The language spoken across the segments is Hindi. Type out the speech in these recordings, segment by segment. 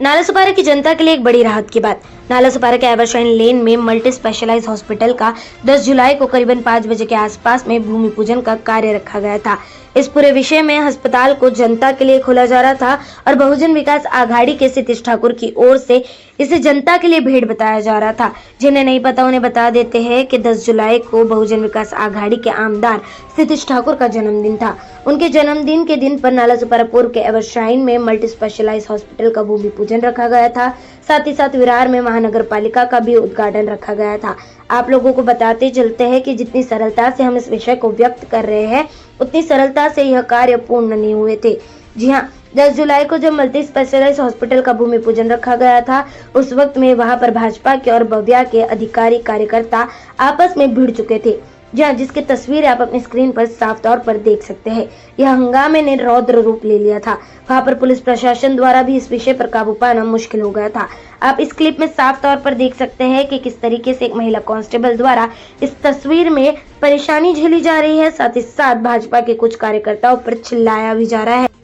नालासोपारा की जनता के लिए एक बड़ी राहत की बात। नालासोपारा के एवरशाइन लेन में मल्टी स्पेशलाइज्ड हॉस्पिटल का 10 जुलाई को करीबन 5 बजे के आसपास में भूमि पूजन का कार्य रखा गया था। इस पूरे विषय में अस्पताल को जनता के लिए खोला जा रहा था और बहुजन विकास आघाड़ी के सतीश ठाकुर की ओर से इसे जनता के लिए भेंट बताया जा रहा था। जिन्हें नहीं पता उन्हें बता देते हैं कि 10 जुलाई को बहुजन विकास आघाड़ी के आमदार सतीश ठाकुर का जन्मदिन था। उनके जन्मदिन के दिन पर नालासोपारा पूर्व के एवरशाइन में मल्टी स्पेशलाइज्ड हॉस्पिटल का भूमि पूजन रखा गया था। साथ ही साथ विरार में महानगर पालिका का भी उद्घाटन रखा गया था। आप लोगों को बताते चलते हैं कि जितनी सरलता से हम इस विषय को व्यक्त कर रहे हैं उतनी सरलता से यह कार्य पूर्ण नहीं हुए थे। जी हाँ, 10 जुलाई को जब मल्टी स्पेशलाइज्ड हॉस्पिटल का भूमि पूजन रखा गया था उस वक्त में वहां पर भाजपा के और बविया के अधिकारी कार्यकर्ता आपस में भिड़ चुके थे। जहाँ जिसकी तस्वीर आप अपनी स्क्रीन पर साफ तौर पर देख सकते हैं। यह हंगामे ने रौद्र रूप ले लिया था। वहां पर पुलिस प्रशासन द्वारा भी इस विषय पर काबू पाना मुश्किल हो गया था। आप इस क्लिप में साफ तौर पर देख सकते हैं कि किस तरीके से एक महिला कांस्टेबल द्वारा इस तस्वीर में परेशानी झेली जा रही है। साथ ही साथ भाजपा के कुछ कार्यकर्ताओं पर चिल्लाया भी जा रहा है।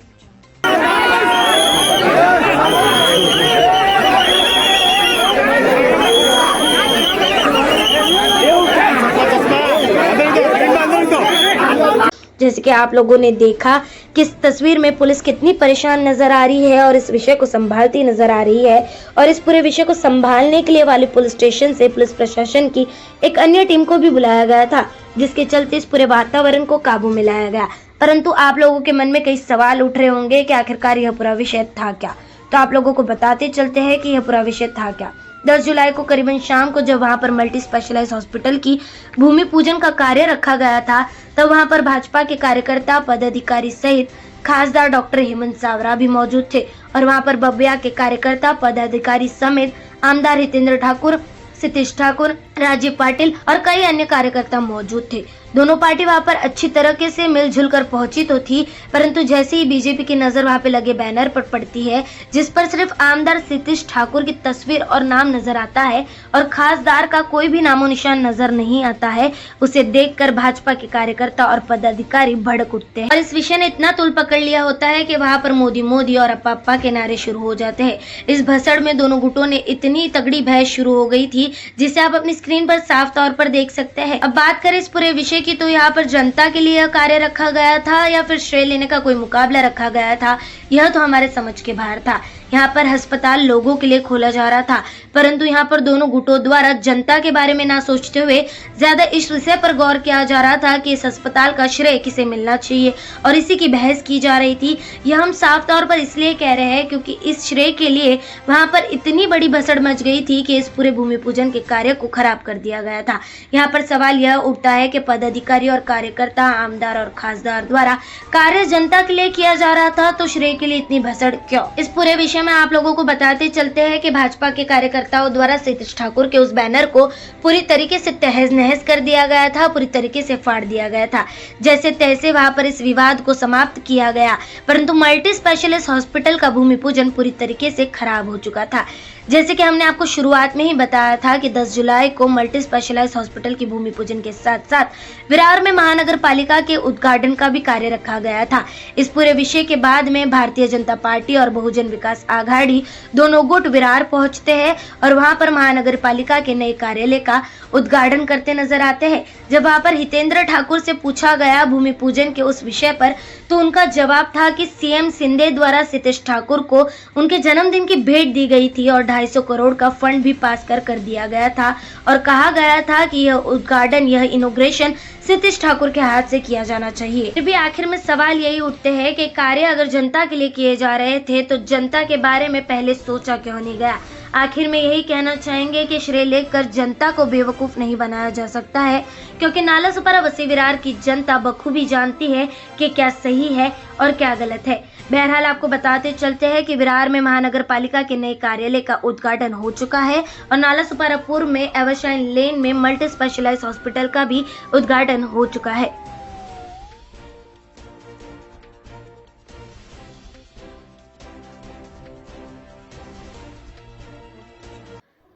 जैसे कि आप लोगों ने देखा कि इस तस्वीर में पुलिस कितनी परेशान नजर आ रही है और इस विषय को संभालती नजर आ रही है और इस पूरे विषय को संभालने के लिए वाले पुलिस स्टेशन से पुलिस प्रशासन की एक अन्य टीम को भी बुलाया गया था, जिसके चलते इस पूरे वातावरण को काबू में लाया गया। परंतु आप लोगों के मन में कई सवाल उठ रहे होंगे कि आखिरकार यह पूरा विषय था क्या। तो आप लोगों को बताते चलते हैं कि यह पूरा विषय था क्या। 10 जुलाई को करीबन शाम को जब वहां पर मल्टी स्पेशलाइज्ड हॉस्पिटल की भूमि पूजन का कार्य रखा गया था तब वहां पर भाजपा के कार्यकर्ता पदाधिकारी सहित खासदार डॉक्टर हेमंत सावरा भी मौजूद थे और वहां पर बविया के कार्यकर्ता पदाधिकारी समेत आमदार हितेंद्र ठाकुर, सतीश ठाकुर, राजीव पाटिल और कई अन्य कार्यकर्ता मौजूद थे। दोनों पार्टी वहां पर अच्छी तरीके से मिलजुल कर पहुंची तो थी, परंतु जैसे ही बीजेपी की नजर वहां पे लगे बैनर पर पड़ती है जिस पर सिर्फ आमदार सतीश ठाकुर की तस्वीर और नाम नजर आता है और खासदार का कोई भी नामो निशान नजर नहीं आता है, उसे देखकर भाजपा के कार्यकर्ता और पदाधिकारी भड़क उठते हैं और इस विषय ने इतना तूल पकड़ लिया होता है कि वहां पर मोदी मोदी और अप्पा के नारे शुरू हो जाते हैं। इस भसड़ में दोनों गुटों ने इतनी तगड़ी बहस शुरू हो गई थी जिसे आप अपनी स्क्रीन पर साफ तौर पर देख सकते हैं। अब बात करें इस पूरे विषय की तो यहाँ पर जनता के लिए कार्य रखा गया था या फिर श्रेय लेने का कोई मुकाबला रखा गया था, यह तो हमारे समझ के बाहर था। यहाँ पर अस्पताल लोगों के लिए खोला जा रहा था, परंतु यहाँ पर दोनों गुटों द्वारा जनता के बारे में ना सोचते हुए ज्यादा इस विषय पर गौर किया जा रहा था कि इस अस्पताल का श्रेय किसे मिलना चाहिए और इसी की बहस की जा रही थी। यह हम साफ तौर पर इसलिए कह रहे हैं क्योंकि इस श्रेय के लिए वहां पर इतनी बड़ी भसड़ मच गई थी कि इस पूरे भूमि पूजन के कार्य को खराब कर दिया गया था। यहाँ पर सवाल यह उठता है कि पदाधिकारी और कार्यकर्ता, आमदार और खासदार द्वारा कार्य जनता के लिए किया जा रहा था तो श्रेय के लिए इतनी भसड़ क्यों। इस पूरे विषय में आप लोगों को बताते चलते हैं कि भाजपा के कार्यकर्ताओं द्वारा सतीश ठाकुर के उस बैनर को पूरी तरीके से तहस नहस कर दिया गया था, पूरी तरीके से फाड़ दिया गया था। जैसे तैसे वहां पर इस विवाद को समाप्त किया गया, परंतु मल्टी स्पेशलिस्ट हॉस्पिटल का भूमि पूजन पूरी तरीके से खराब हो चुका था। जैसे कि हमने आपको शुरुआत में ही बताया था कि 10 जुलाई को मल्टी स्पेशलाइज्ड हॉस्पिटल की भूमि पूजन के साथ साथ विरार में महानगर पालिका के उद्घाटन का भी कार्य रखा गया था। इस पूरे विषय के बाद में भारतीय जनता पार्टी और बहुजन विकास आघाड़ी दोनों गुट विरार पहुंचते हैं और वहां पर महानगर पालिका के नए कार्यालय का उद्घाटन करते नजर आते हैं। जब वहां पर हितेंद्र ठाकुर से पूछा गया भूमि पूजन के उस विषय पर तो उनका जवाब था कि सीएम शिंदे द्वारा सतीश ठाकुर को उनके जन्मदिन की भेंट दी गई थी और 250 करोड़ का फंड भी पास कर दिया गया था और कहा गया था कि यह उद्घाटन, यह इनॉग्रेशन सतीश ठाकुर के हाथ से किया जाना चाहिए। फिर भी आखिर में सवाल यही उठते हैं कि कार्य अगर जनता के लिए किए जा रहे थे तो जनता के बारे में पहले सोचा क्यों नहीं गया। आखिर में यही कहना चाहेंगे कि श्रेय लेकर जनता को बेवकूफ नहीं बनाया जा सकता है, क्योंकि नालासोपारा बसी विरार की जनता बखूबी जानती है कि क्या सही है और क्या गलत है। बहरहाल आपको बताते चलते हैं कि विरार में महानगर पालिका के नए कार्यालय का उद्घाटन हो चुका है और नालासोपारा पूर्व में एवरशाइन लेन में मल्टी स्पेशलाइज्ड हॉस्पिटल का भी उद्घाटन हो चुका है।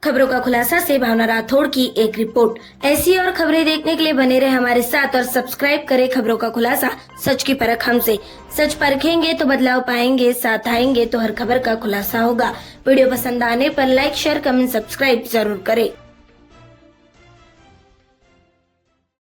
खबरों का खुलासा से भावना राठौड़ की एक रिपोर्ट। ऐसी और खबरें देखने के लिए बने रहे हमारे साथ और सब्सक्राइब करें खबरों का खुलासा, सच की परख हमसे। सच परखेंगे तो बदलाव पाएंगे, साथ आएंगे तो हर खबर का खुलासा होगा। वीडियो पसंद आने पर लाइक, शेयर, कमेंट, सब्सक्राइब जरूर करें।